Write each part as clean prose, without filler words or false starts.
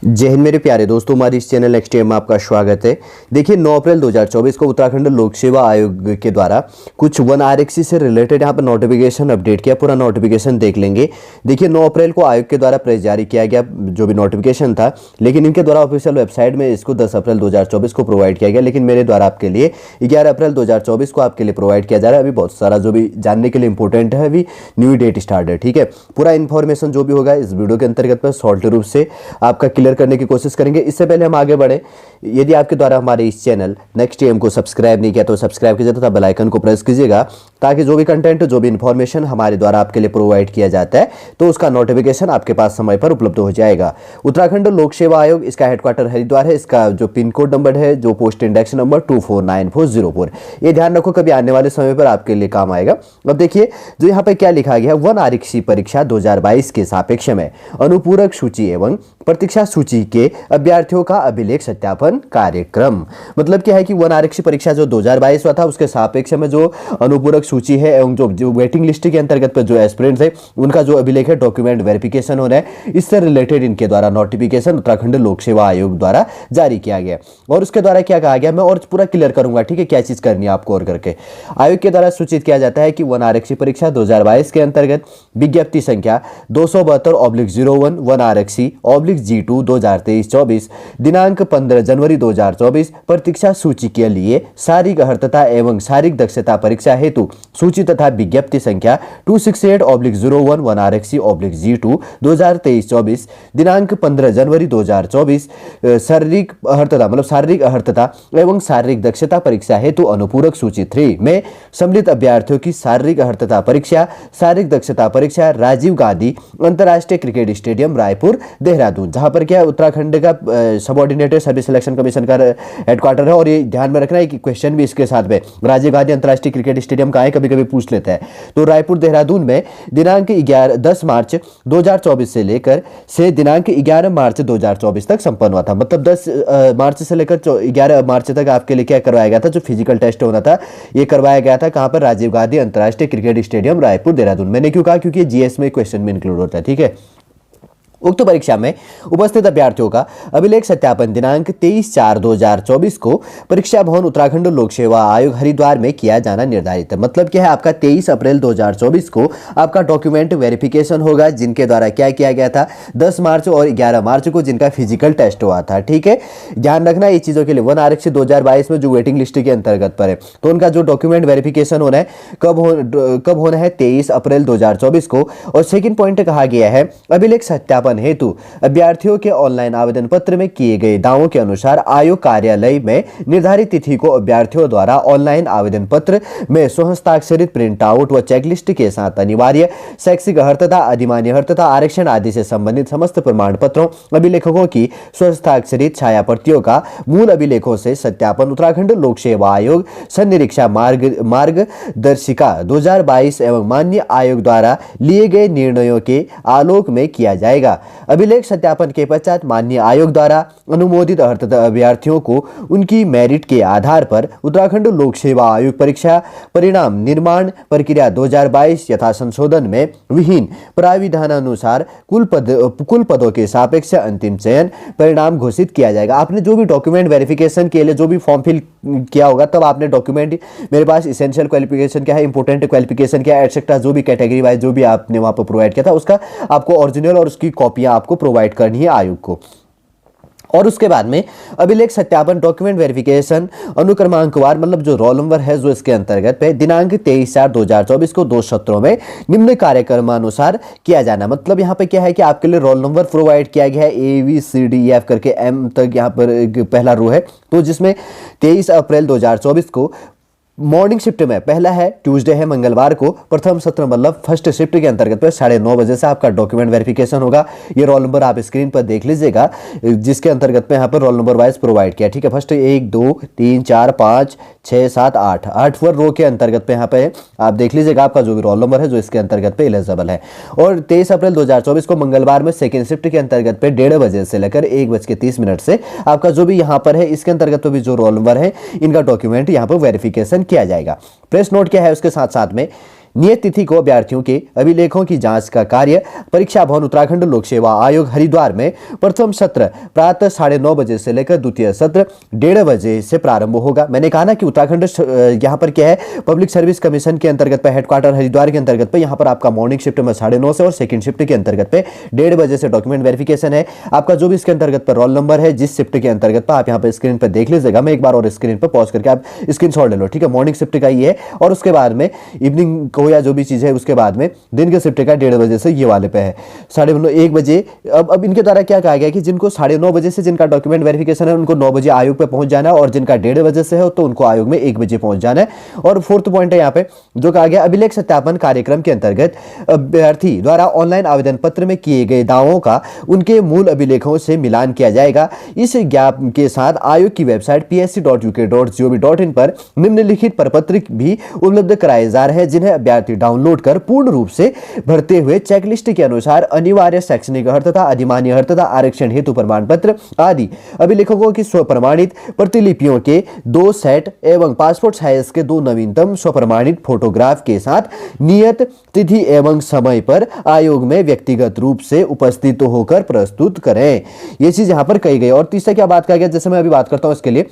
जय हिंद मेरे प्यारे दोस्तों, हमारे इस चैनल नेक्स्ट में आपका स्वागत है। देखिए 9 अप्रैल 2024 को उत्तराखंड लोक सेवा आयोग के द्वारा कुछ वन आरक्षी से रिलेटेड यहाँ पर नोटिफिकेशन अपडेट किया। पूरा नोटिफिकेशन देख लेंगे। देखिए 9 अप्रैल को आयोग के द्वारा प्रेस जारी किया गया जो भी नोटिफिकेशन था, लेकिन इनके द्वारा ऑफिशियल वेबसाइट में इसको 10 अप्रैल 2024 को प्रोवाइड किया गया, लेकिन मेरे द्वारा आपके लिए 11 अप्रैल 2024 को आपके लिए प्रोवाइड किया जा रहा है। अभी बहुत सारा जो भी जानने के लिए इंपॉर्टेंट है, अभी न्यू डेट स्टार्ट है। ठीक है, पूरा इन्फॉर्मेशन जो भी होगा इस वीडियो के अंतर्गत पर शॉर्ट रूप से आपका क्लियर करने की कोशिश करेंगे। इससे पहले हम आगे बढ़े, यदि आपके द्वारा हमारे इस चैनल नेक्स्ट एम को सब्सक्राइब नहीं किया तो सब्सक्राइब कीजिए तथा बेल आइकन को प्रेस कीजिएगा, ताकि जो भी कंटेंट जो भी इंफॉर्मेशन हमारे द्वारा आपके लिए प्रोवाइड किया जाता है तो उसका नोटिफिकेशन आपके पास समय पर उपलब्ध हो जाएगा। उत्तराखंड लोक सेवा आयोग, इसका हेडक्वार्टर हरिद्वार है। इसका जो पिन कोड नंबर है, जो पोस्ट इंडेक्स नंबर 249404, ये ध्यान रखो, कभी आने वाले समय पर आपके लिए काम आएगा। अब देखिए जो यहाँ पे क्या लिखा गया है, वन आरक्षी परीक्षा 2022 के सापेक्ष में अनुपूरक सूची एवं प्रतीक्षा सूची के अभ्यर्थियों का अभिलेख सत्यापन कार्यक्रम। मतलब क्या है कि वन आरक्षी परीक्षा जो 2022 हुआ था उसके सापेक्ष में जो अनुपूरक सूची है एवं जो वेटिंग लिस्ट के अंतर्गत पर जो एस्पिरेंट्स है उनका जो अभिलेख है, डॉक्यूमेंट वेरिफिकेशन हो रहा है। इससे रिलेटेड इनके द्वारा नोटिफिकेशन उत्तराखंड लोक सेवा आयोग द्वारा जारी किया गया। और उसके द्वारा क्या कहा गया, मैं और पूरा क्लियर करूंगा। ठीक है, क्या चीज करनी है आपको और करके आयोग के द्वारा सूचित किया जाता है कि वन आरक्षी परीक्षा 2022 के अंतर्गत विज्ञप्ति संख्या 272/01 वन आरक्षी G2 2023-24 दिनांक 15 जनवरी 2024 प्रतीक्षा सूची के लिए शारीरिक अर्हता एवं शारीरिक दक्षता परीक्षा हेतु सूची तथा विज्ञप्ति संख्या 268/01 वन आरक्षी G2 2023-24 दिनांक 15 जनवरी 2024 शारीरिक अर्हता मतलब शारीरिक अर्हता एवं शारीरिक दक्षता परीक्षा हेतु अनुपूरक सूची 3 में सम्मिलित अभ्यर्थियों की शारीरिक अर्हता परीक्षा, शारीरिक दक्षता परीक्षा राजीव गांधी अंतर्राष्ट्रीय क्रिकेट स्टेडियम रायपुर देहरादून, जहां पर क्या उत्तराखंड का सबऑर्डिनेटेड सर्विस सिलेक्शन कमीशन का हेडक्वार्टर है। और ये ध्यान में रखना है कि क्वेश्चन भी इसके साथ में राजीव गांधी अंतर्राष्ट्रीय क्रिकेट स्टेडियम का है, कभी कभी पूछ लेता है। तो रायपुर देहरादून में दिनांक 10 मार्च 2024 से लेकर दिनांक 11 मार्च 2024 तक संपन्न हुआ था। मतलब 10 मार्च से लेकर 11 मार्च तक आपके लिए क्या करवाया गया था, जो फिजिकल टेस्ट होना था ये करवाया गया था। कहां पर? राजीव गांधी अंतर्राष्ट्रीय क्रिकेट स्टेडियम रायपुर देहरादून। मैंने क्यों कहा, क्योंकि जीएस में क्वेश्चन में इंक्लूड होता है। ठीक है, उक्त परीक्षा में उपस्थित अभ्यर्थियों का अभिलेख सत्यापन दिनांक 23/4/2024 को परीक्षा भवन उत्तराखंड लोक सेवा आयोग हरिद्वार में किया जाना निर्धारित है। मतलब क्या है, आपका 23 अप्रैल 2024 को आपका डॉक्यूमेंट वेरिफिकेशन होगा, जिनके द्वारा क्या किया गया था 10 मार्च और 11 मार्च को जिनका फिजिकल टेस्ट हुआ था। ठीक है, ध्यान रखना ये चीजों के लिए। वन आरक्षी 2022 में जो वेटिंग लिस्ट के अंतर्गत पर है तो उनका जो डॉक्यूमेंट वेरिफिकेशन होना है कब होना है, 23 अप्रैल 2024 को। और सेकेंड पॉइंट कहा गया है, अभिलेख सत्यापन हेतु अभ्यर्थियों के ऑनलाइन आवेदन पत्र में किए गए दावों के अनुसार आयोग कार्यालय में निर्धारित तिथि को अभ्यर्थियों द्वारा ऑनलाइन आवेदन पत्र में स्वहस्ताक्षरित प्रिंट आउट व चेकलिस्ट के साथ अनिवार्य शैक्षिक अर्हता, अधिमान्य अर्हता, आरक्षण आदि से संबंधित समस्त प्रमाण पत्रों, अभिलेखों की स्वहस्ताक्षरित छाया प्रतियों का मूल अभिलेखों से सत्यापन उत्तराखंड लोक सेवा आयोग संनिरीक्षा मार्गदर्शिका 2022 एवं मान्य आयोग द्वारा लिए गए निर्णयों के आलोक में किया जाएगा। अभिलेख सत्यापन के पश्चात माननीय आयोग द्वारा अनुमोदित अर्हता अभ्यर्थियों को उनकी मेरिट के आधार पर उत्तराखंड लोक सेवा आयोग परीक्षा परिणाम निर्माण प्रक्रिया 2022 यथा संशोधन में विहीन प्राविधानानुसार कुल पदों के सापेक्ष अंतिम चयन परिणाम घोषित किया जाएगा। आपने जो भी डॉक्यूमेंट वेरिफिकेशन के लिए जो भी फॉर्म फिल किया होगा, तब आपने डॉक्यूमेंट मेरे पास इसेंशियल क्वालिफिकेशन क्या है, इंपोर्टेंट क्वालिफिकेशन क्या है, एटसेट्रा जो भी कैटेगरी वाइज जो भी आपने वहां पर प्रोवाइड किया था उसका आपको ओरिजिनल और उसकी कॉपियां आपको प्रोवाइड करनी है आयोग को। और उसके बाद में अभिलेख सत्यापन डॉक्यूमेंट वेरिफिकेशन अनुक्रमांकवार, मतलब जो रोल नंबर है जो इसके अंतर्गत पे दिनांक 23/4/2024 को 2 सत्रों में निम्न कार्यक्रमानुसार किया जाना। मतलब यहाँ पे क्या है कि आपके लिए रोल नंबर प्रोवाइड किया गया है ABCDEF करके M तक, यहाँ पर पहला रो है। तो जिसमें 23 अप्रैल 2024 को मॉर्निंग शिफ्ट में पहला है, ट्यूसडे है मंगलवार को प्रथम सत्र, मतलब फर्स्ट शिफ्ट के अंतर्गत पे 9:30 बजे से आपका डॉक्यूमेंट वेरिफिकेशन होगा। ये रोल नंबर आप स्क्रीन पर देख लीजिएगा, जिसके अंतर्गत पे यहाँ पर रोल नंबर वाइज प्रोवाइड किया। ठीक है, फर्स्ट 1 2 3 4 5 6 7 8 8वां रो के अंतर्गत पे यहाँ पे आप देख लीजिएगा आपका जो भी रोल नंबर है जो इसके अंतर्गत पे एलिजिबल है। और 23 अप्रैल 2024 को मंगलवार में सेकेंड शिफ्ट के अंतर्गत पे 1:30 बजे से लेकर 1:30 से आपका जो भी यहाँ पर है इसके अंतर्गत भी जो रोल नंबर है इनका डॉक्यूमेंट यहाँ पर वेरिफिकेशन किया जाएगा। प्रेस नोट क्या है उसके साथ साथ में नियत तिथि को अभ्यर्थियों के अभिलेखों की जांच का कार्य परीक्षा भवन उत्तराखंड लोक सेवा आयोग हरिद्वार में प्रथम सत्र प्रातः 9:30 बजे से लेकर द्वितीय सत्र 1:30 बजे से प्रारंभ होगा। मैंने कहा ना कि उत्तराखंड यहाँ पर क्या है, पब्लिक सर्विस कमीशन के अंतर्गत पे हेडक्वार्टर हरिद्वार के अंतर्गत पे यहाँ पर आपका मॉर्निंग शिफ्ट में 9:30 से और सेकंड शिफ्ट के अंतर्गत पे 1:30 बजे से डॉक्यूमेंट वेरिफिकेशन है। आपका जो भी इसके अंतर्गत पर रोल नंबर है, जिस शिफ्ट के अंतर्गत पर आप यहाँ पे स्क्रीन पर देख लीजिएगा। मैं एक बार और स्क्रीन पर पॉज करके आप स्क्रीनशॉट ले लो, ठीक है। मॉर्निंग शिफ्ट का ये है और उसके बाद में इवनिंग को या जो भी चीज है उसके बाद में दिन के शिफ्ट का 1:30 बजे से ये वाले पे है 1:30 बजे। अब इनके द्वारा क्या कहा गया कि जिनको 9:30 बजे से जिनका डॉक्यूमेंट वेरिफिकेशन है उनको 9 बजे आयोग पे पहुंच जाना है और जिनका 1:30 बजे से है तो उनको आयोग में 1 बजे पहुंच जाना है। और फोर्थ पॉइंट है यहाँ पे जो कहा गया, अभिलेख सत्यापन कार्यक्रम के अंतर्गत अभ्यर्थी द्वारा ऑनलाइन आवेदन पत्र में किए गए दावों का उनके मूल अभिलेखों से मिलान किया जाएगा। इस ज्ञापन के साथ आयोग की वेबसाइट psc.uk.gov.in पर निम्नलिखित प्रपत्र भी उपलब्ध कराए जा रहे हैं, जिन्हें अभ्यर्थी डाउनलोड कर पूर्ण रूप से भरते हुए चेकलिस्ट के अनुसार अनिवार्य शैक्षणिक अर्हता, अधिमान्य अर्हता, आरक्षण हेतु प्रमाण पत्र आदि अभिलेखों की स्वप्रमाणित प्रतिलिपियों के 2 सेट एवं पासपोर्ट साइज के 2 नवीनतम स्वप्रमाणित फोटोग्राफ के साथ नियत तिथि एवं समय पर आयोग में व्यक्तिगत रूप से उपस्थित होकर प्रस्तुत करें। यह चीज यहां पर कही गई। और तीसरा क्या बात कहा गया, जैसे मैं अभी बात करता हूं इसके लिए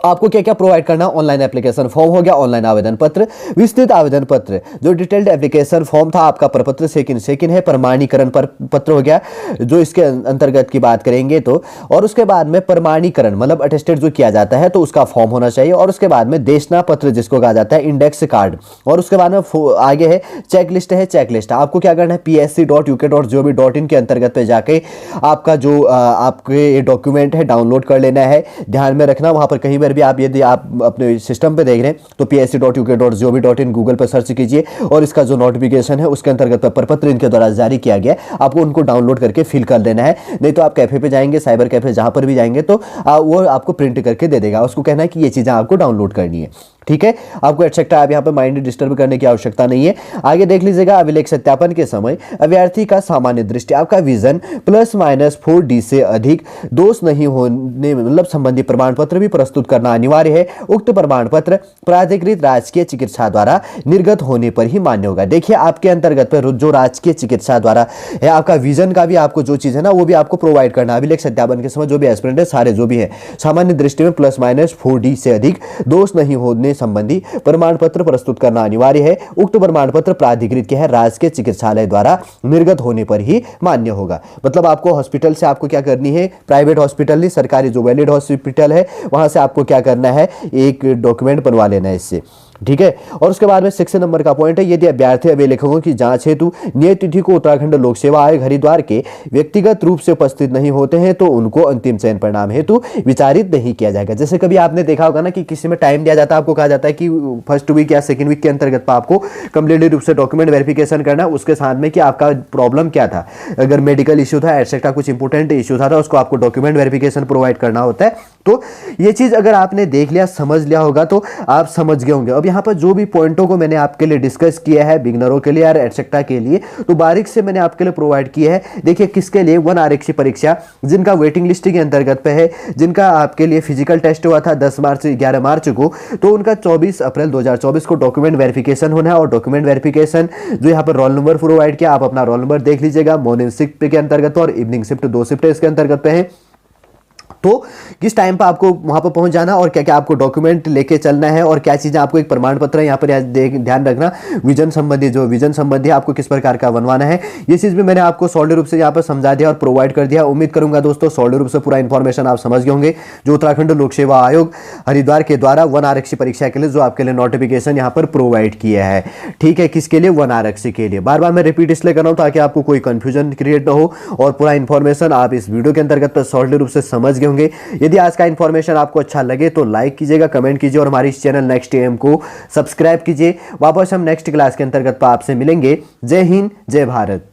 आपको क्या क्या प्रोवाइड करना, ऑनलाइन एप्लीकेशन फॉर्म हो गया, ऑनलाइन आवेदन पत्र, विस्तृत आवेदन पत्र, जो डिटेल्ड एप्लीकेशन फॉर्म था आपका, प्रपत्र सेकंड है, प्रमाणीकरण पत्र हो गया जो इसके अंतर्गत की बात करेंगे तो, और उसके बाद में प्रमाणीकरण मतलब अटेस्टेड जो किया जाता है तो उसका फॉर्म होना चाहिए, और उसके बाद में देशना पत्र जिसको कहा जाता है, इंडेक्स कार्ड, और उसके बाद में आगे है चेकलिस्ट है। चेकलिस्ट आपको क्या करना है, psc.uk.gov.in के अंतर्गत पे जाके आपका जो आपके डॉक्यूमेंट है डाउनलोड कर लेना है। ध्यान में रखना वहां पर कहीं बार भी आप यदि आप अपने सिस्टम पे देख रहे हैं तो psc.uk.gov.in गूगल पर सर्च कीजिए और इसका जो नोटिफिकेशन है उसके अंतर्गत प्रपत्र इनके द्वारा जारी किया गया आपको उनको डाउनलोड करके फिल कर देना है। नहीं तो आप कैफे पे जाएंगे, साइबर कैफे जहां पर भी जाएंगे तो वो आपको प्रिंट करके दे देगा, उसको कहना है कि ये चीजें आपको डाउनलोड करनी है, ठीक है। आपको एटसेट्रा आप यहाँ पे माइंड डिस्टर्ब करने की आवश्यकता नहीं है। आगे देख लीजिएगा, अभिलेख सत्यापन के समय अभ्यर्थी का सामान्य दृष्टि आपका विजन +-4D से अधिक दोष नहीं होने मतलब संबंधी प्रमाण पत्र भी प्रस्तुत करना अनिवार्य है। उक्त प्रमाण पत्र प्राधिकृत राजकीय चिकित्सा द्वारा निर्गत होने पर ही मान्य होगा। देखिए आपके अंतर्गत पर जो राजकीय चिकित्सा द्वारा है आपका विजन का भी आपको जो चीज है ना वो भी आपको प्रोवाइड करना। अभिलेख सत्यापन के समय जो भी एस्पिरेंट है सारे जो भी है सामान्य दृष्टि में +-4D से अधिक दोष नहीं होने संबंधी प्रमाण पत्र प्रस्तुत करना अनिवार्य है। उक्त प्रमाण पत्र प्राधिकृत के है राजकीय चिकित्सालय द्वारा निर्गत होने पर ही मान्य होगा। मतलब आपको हॉस्पिटल से आपको क्या करनी है, प्राइवेट हॉस्पिटल नहीं, सरकारी जो वैलिड हॉस्पिटल है वहां से आपको क्या करना है, एक डॉक्यूमेंट बनवा लेना है इससे, ठीक है। और उसके बाद में 6 नंबर का पॉइंट है, यदि अभ्यर्थी अभिलेखों की जांच हेतु नियत तिथि को उत्तराखंड लोक सेवा आयोग हरिद्वार के व्यक्तिगत रूप से उपस्थित नहीं होते हैं तो उनको अंतिम चयन परिणाम हेतु विचारित नहीं किया जाएगा। जैसे कभी आपने देखा होगा ना कि किसी में टाइम दिया जाता है, आपको कहा जाता है कि फर्स्ट वीक या सेकंड वीक के अंतर्गत आपको कंप्लीटली रूप से डॉक्यूमेंट वेरिफिकेशन करना, उसके साथ में कि आपका प्रॉब्लम क्या था, अगर मेडिकल इश्यू था एटसेट्रा कुछ इंपोर्टेंट इश्यू था तो उसको आपको डॉक्यूमेंट वेरिफिकेशन प्रोवाइड करना होता है। तो ये चीज अगर आपने देख लिया, समझ लिया होगा तो आप समझ गए होंगे। अब यहाँ पर जो भी पॉइंटों को मैंने आपके लिए डिस्कस किया है बिगनरों के लिए और एटसेट्रा के लिए, तो बारीक से मैंने आपके लिए प्रोवाइड किया है। देखिए किसके लिए, 1 आरक्षी परीक्षा जिनका वेटिंग लिस्ट के अंतर्गत पे है, जिनका आपके लिए फिजिकल टेस्ट हुआ था 10 मार्च 11 मार्च को, तो उनका 24 अप्रैल 2024 को डॉक्यूमेंट वेरिफिकेशन होना है। और डॉक्यूमेंट वेरिफिकेशन जो यहाँ पर रोल नंबर प्रोवाइड किया, आप अपना रोल नंबर देख लीजिएगा। मॉर्निंग शिफ्ट के अंतर्गत और इवनिंग शिफ्ट 2 शिफ्ट इसके अंतर्गत पे है। तो किस टाइम पर आपको वहां पर पहुंच जाना और क्या क्या आपको डॉक्यूमेंट लेके चलना है और क्या चीजें आपको, एक प्रमाण पत्र है यहाँ पर ध्यान रखना, विजन संबंधी जो विजन संबंधी आपको किस प्रकार का बनवाना है, ये चीज भी मैंने आपको सॉलिड रूप से यहाँ पर समझा दिया और प्रोवाइड कर दिया। उम्मीद करूंगा दोस्तों सॉलिड रूप से पूरा इंफॉर्मेशन आप समझ गए होंगे जो उत्तराखंड लोक सेवा आयोग हरिद्वार के द्वारा 1 आरक्षी परीक्षा के लिए जो आपके लिए नोटिफिकेशन यहाँ पर प्रोवाइड किया है, ठीक है। किसके लिए, 1 आरक्षी के लिए। बार बार मैं रिपीट इसलिए कर रहा हूँ ताकि आपको कोई कंफ्यूजन क्रिएट ना हो और पूरा इंफॉर्मेशन आप इस वीडियो के अंतर्गत सॉलिड रूप से समझ गए होंगे। यदि आज का इंफॉर्मेशन आपको अच्छा लगे तो लाइक कीजिएगा, कमेंट कीजिए और हमारे इस चैनल नेक्स्ट एम को सब्सक्राइब कीजिए। वापस हम नेक्स्ट क्लास के अंतर्गत आपसे मिलेंगे। जय हिंद, जय भारत।